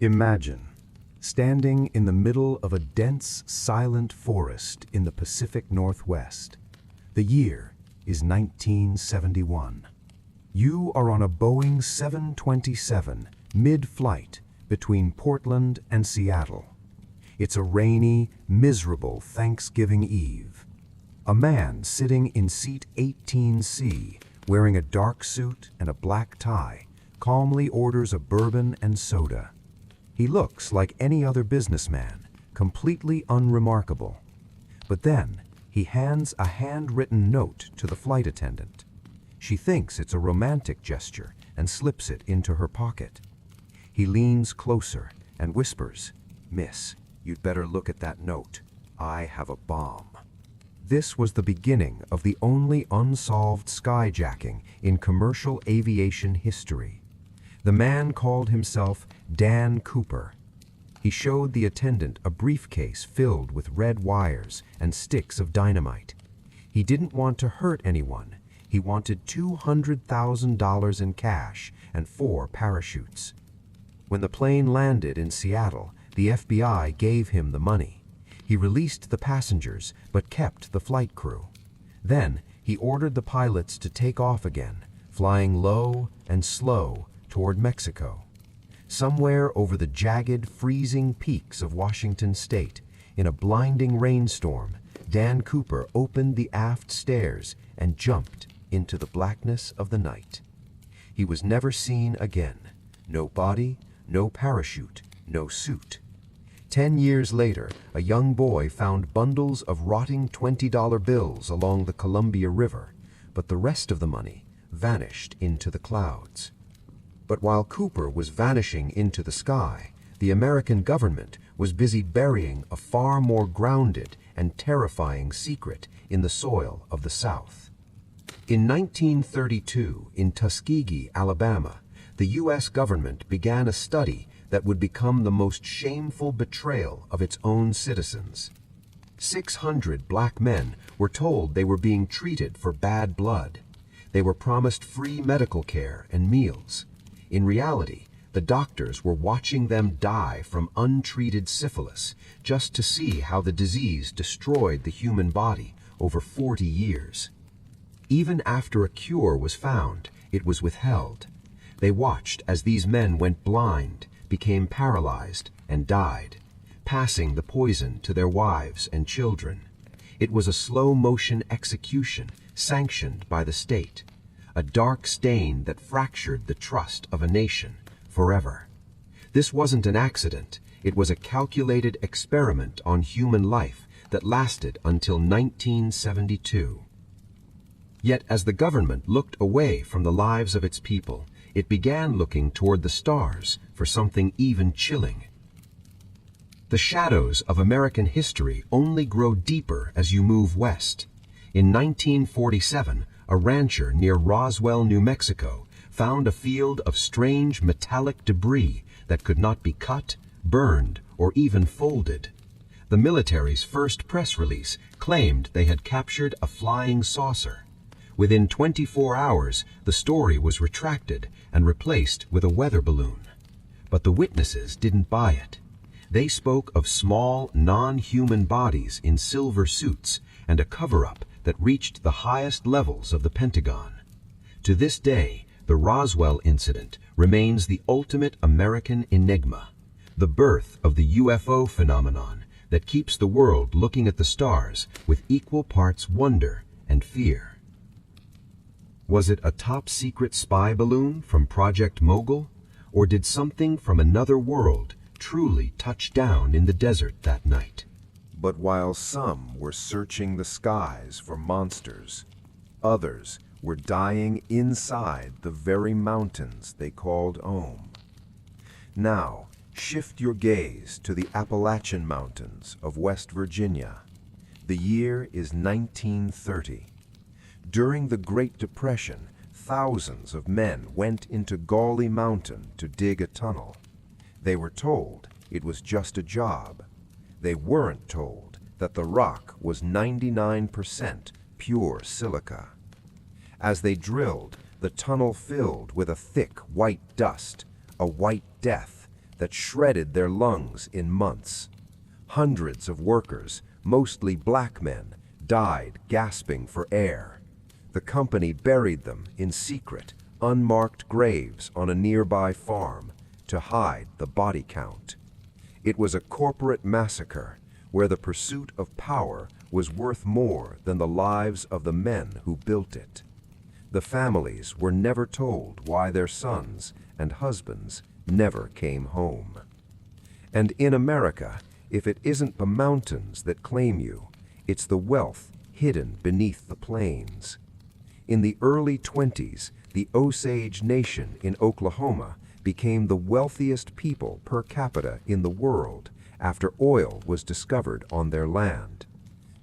Imagine standing in the middle of a dense, silent forest in the Pacific Northwest. The year is 1971. You are on a Boeing 727 mid-flight between Portland and Seattle. It's a rainy, miserable Thanksgiving Eve. A man sitting in seat 18C, wearing a dark suit and a black tie, calmly orders a bourbon and soda. He looks like any other businessman, completely unremarkable. But then, he hands a handwritten note to the flight attendant. She thinks it's a romantic gesture and slips it into her pocket. He leans closer and whispers, "Miss, you'd better look at that note. I have a bomb." This was the beginning of the only unsolved skyjacking in commercial aviation history. The man called himself Dan Cooper. He showed the attendant a briefcase filled with red wires and sticks of dynamite. He didn't want to hurt anyone. He wanted $200,000 in cash and 4 parachutes. When the plane landed in Seattle, the FBI gave him the money. He released the passengers, but kept the flight crew. Then, he ordered the pilots to take off again, flying low and slow toward Mexico. Somewhere over the jagged, freezing peaks of Washington State, in a blinding rainstorm, Dan Cooper opened the aft stairs and jumped into the blackness of the night. He was never seen again. No body, no parachute, no suit. 10 years later, a young boy found bundles of rotting $20 bills along the Columbia River, but the rest of the money vanished into the clouds. But while Cooper was vanishing into the sky, the American government was busy burying a far more grounded and terrifying secret in the soil of the South. In 1932, in Tuskegee, Alabama, the U.S. government began a study that would become the most shameful betrayal of its own citizens. 600 black men were told they were being treated for bad blood. They were promised free medical care and meals. In reality, the doctors were watching them die from untreated syphilis just to see how the disease destroyed the human body over 40 years. Even after a cure was found, it was withheld. They watched as these men went blind, became paralyzed, and died, passing the poison to their wives and children. It was a slow-motion execution sanctioned by the state, a dark stain that fractured the trust of a nation forever. This wasn't an accident. It was a calculated experiment on human life that lasted until 1972. Yet as the government looked away from the lives of its people, it began looking toward the stars for something even chilling. The shadows of American history only grow deeper as you move west. In 1947, a rancher near Roswell, New Mexico, found a field of strange metallic debris that could not be cut, burned, or even folded. The military's first press release claimed they had captured a flying saucer. Within 24 hours, the story was retracted and replaced with a weather balloon. But the witnesses didn't buy it. They spoke of small, non-human bodies in silver suits and a cover-up that reached the highest levels of the Pentagon. To this day, the Roswell incident remains the ultimate American enigma, the birth of the UFO phenomenon that keeps the world looking at the stars with equal parts wonder and fear. Was it a top-secret spy balloon from Project Mogul, or did something from another world truly touch down in the desert that night? But while some were searching the skies for monsters, others were dying inside the very mountains they called home. Now, shift your gaze to the Appalachian Mountains of West Virginia. The year is 1930. During the Great Depression, thousands of men went into Gauley Mountain to dig a tunnel. They were told it was just a job. They weren't told that the rock was 99% pure silica. As they drilled, the tunnel filled with a thick white dust, a white death that shredded their lungs in months. Hundreds of workers, mostly black men, died gasping for air. The company buried them in secret, unmarked graves on a nearby farm to hide the body count. It was a corporate massacre where the pursuit of power was worth more than the lives of the men who built it. The families were never told why their sons and husbands never came home. And in America, if it isn't the mountains that claim you, it's the wealth hidden beneath the plains. In the early 20s, the Osage Nation in Oklahoma became the wealthiest people per capita in the world after oil was discovered on their land.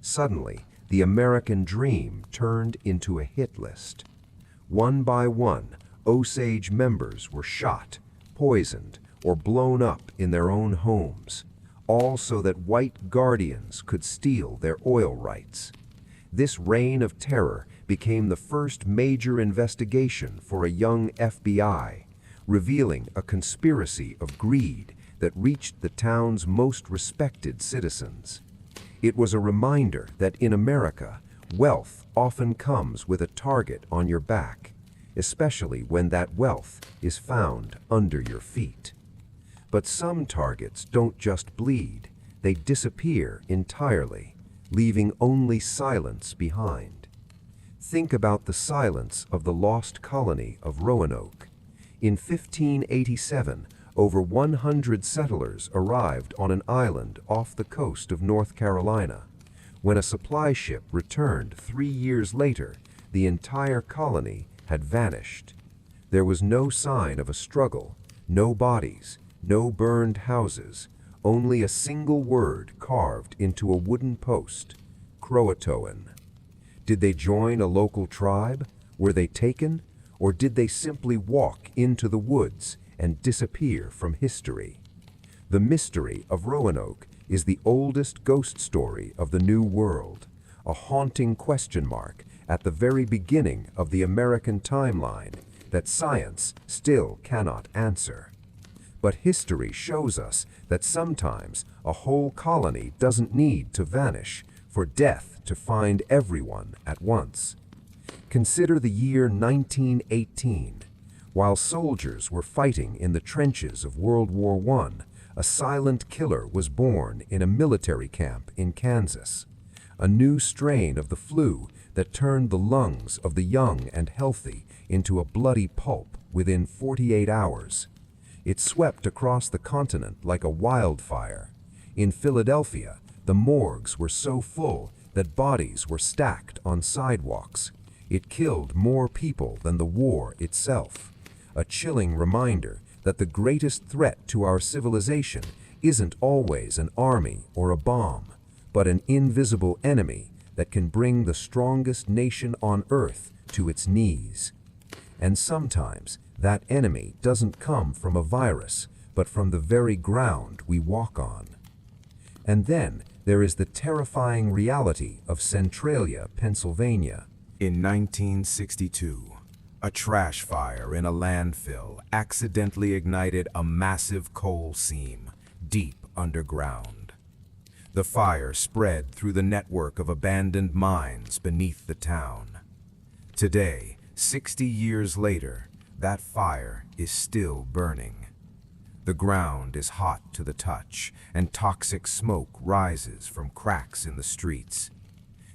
Suddenly, the American dream turned into a hit list. One by one, Osage members were shot, poisoned, or blown up in their own homes, all so that white guardians could steal their oil rights. This reign of terror became the first major investigation for a young FBI, revealing a conspiracy of greed that reached the town's most respected citizens. It was a reminder that in America, wealth often comes with a target on your back, especially when that wealth is found under your feet. But some targets don't just bleed, they disappear entirely, leaving only silence behind. Think about the silence of the Lost Colony of Roanoke. In 1587, over 100 settlers arrived on an island off the coast of North Carolina. When a supply ship returned 3 years later, the entire colony had vanished. There was no sign of a struggle, no bodies, no burned houses, only a single word carved into a wooden post: Croatoan. Did they join a local tribe? Were they taken? Or did they simply walk into the woods and disappear from history? The mystery of Roanoke is the oldest ghost story of the New World, a haunting question mark at the very beginning of the American timeline that science still cannot answer. But history shows us that sometimes a whole colony doesn't need to vanish for death to find everyone at once. Consider the year 1918. While soldiers were fighting in the trenches of World War I, a silent killer was born in a military camp in Kansas. A new strain of the flu that turned the lungs of the young and healthy into a bloody pulp within 48 hours. It swept across the continent like a wildfire. In Philadelphia, the morgues were so full that bodies were stacked on sidewalks. It killed more people than the war itself. A chilling reminder that the greatest threat to our civilization isn't always an army or a bomb, but an invisible enemy that can bring the strongest nation on earth to its knees. And sometimes that enemy doesn't come from a virus, but from the very ground we walk on. And then there is the terrifying reality of Centralia, Pennsylvania. In 1962, a trash fire in a landfill accidentally ignited a massive coal seam deep underground. The fire spread through the network of abandoned mines beneath the town. Today, 60 years later, that fire is still burning. The ground is hot to the touch, and toxic smoke rises from cracks in the streets.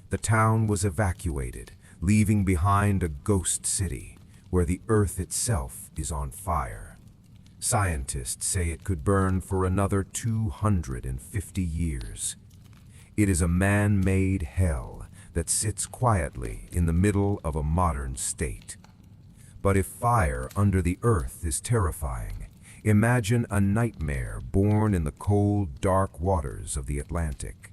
The town was evacuated, leaving behind a ghost city where the earth itself is on fire. Scientists say it could burn for another 250 years. It is a man-made hell that sits quietly in the middle of a modern state. But if fire under the earth is terrifying, imagine a nightmare born in the cold, dark waters of the Atlantic.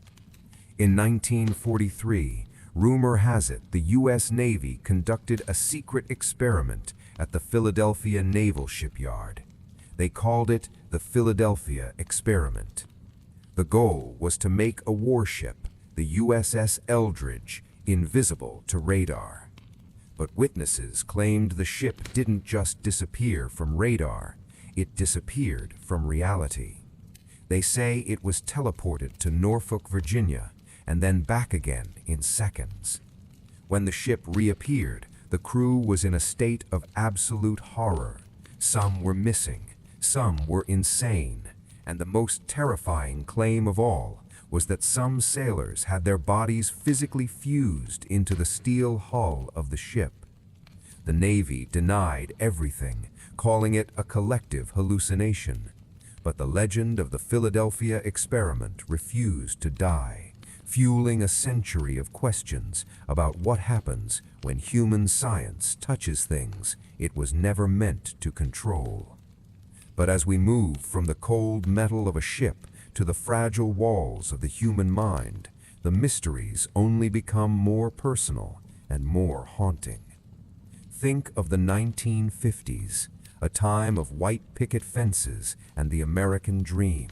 In 1943, rumor has it the U.S. Navy conducted a secret experiment at the Philadelphia Naval Shipyard. They called it the Philadelphia Experiment. The goal was to make a warship, the USS Eldridge, invisible to radar. But witnesses claimed the ship didn't just disappear from radar. it disappeared from reality. They say it was teleported to Norfolk, Virginia, and then back again in seconds. When the ship reappeared, the crew was in a state of absolute horror. Some were missing, some were insane, and the most terrifying claim of all was that some sailors had their bodies physically fused into the steel hull of the ship. The Navy denied everything, calling it a collective hallucination. But the legend of the Philadelphia experiment refused to die, fueling a century of questions about what happens when human science touches things it was never meant to control. But as we move from the cold metal of a ship to the fragile walls of the human mind, the mysteries only become more personal and more haunting. Think of the 1950s, a time of white picket fences and the American dream.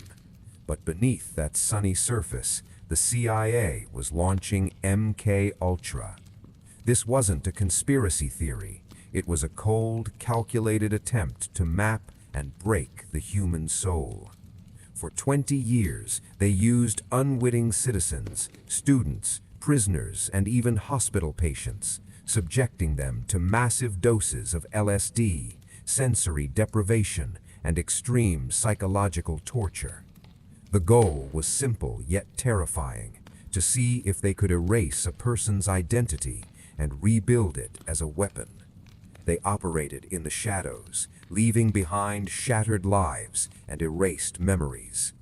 But beneath that sunny surface, the CIA was launching MK Ultra. This wasn't a conspiracy theory. It was a cold, calculated attempt to map and break the human soul. For 20 years, they used unwitting citizens, students, prisoners, and even hospital patients, subjecting them to massive doses of LSD, sensory deprivation, and extreme psychological torture. The goal was simple yet terrifying: to see if they could erase a person's identity and rebuild it as a weapon. They operated in the shadows, leaving behind shattered lives and erased memories.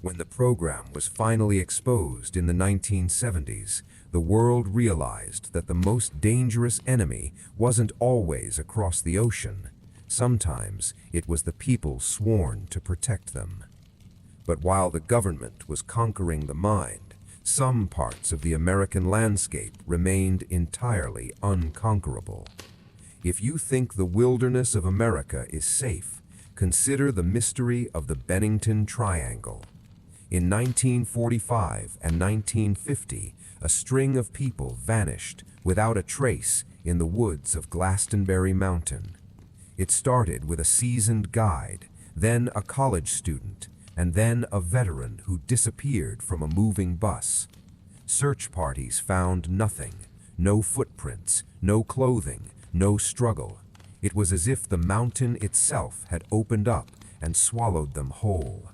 When the program was finally exposed in the 1970s, the world realized that the most dangerous enemy wasn't always across the ocean. Sometimes it was the people sworn to protect them. But while the government was conquering the mind, some parts of the American landscape remained entirely unconquerable. If you think the wilderness of America is safe, consider the mystery of the Bennington Triangle. In 1945 and 1950, a string of people vanished without a trace in the woods of Glastonbury Mountain. It started with a seasoned guide, then a college student, and then a veteran who disappeared from a moving bus. Search parties found nothing: no footprints, no clothing, no struggle. It was as if the mountain itself had opened up and swallowed them whole.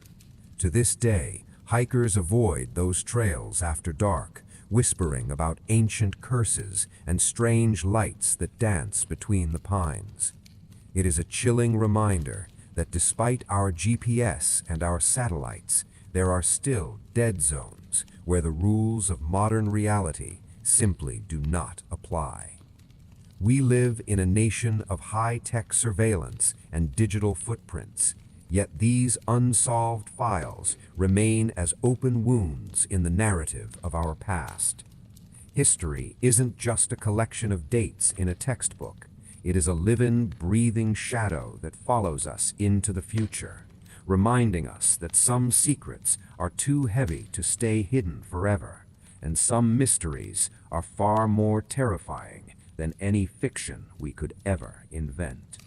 To this day, hikers avoid those trails after dark, whispering about ancient curses and strange lights that dance between the pines. It is a chilling reminder that despite our GPS and our satellites, there are still dead zones where the rules of modern reality simply do not apply. We live in a nation of high-tech surveillance and digital footprints, yet these unsolved files remain as open wounds in the narrative of our past. History isn't just a collection of dates in a textbook. It is a living, breathing shadow that follows us into the future, reminding us that some secrets are too heavy to stay hidden forever, and some mysteries are far more terrifying than any fiction we could ever invent.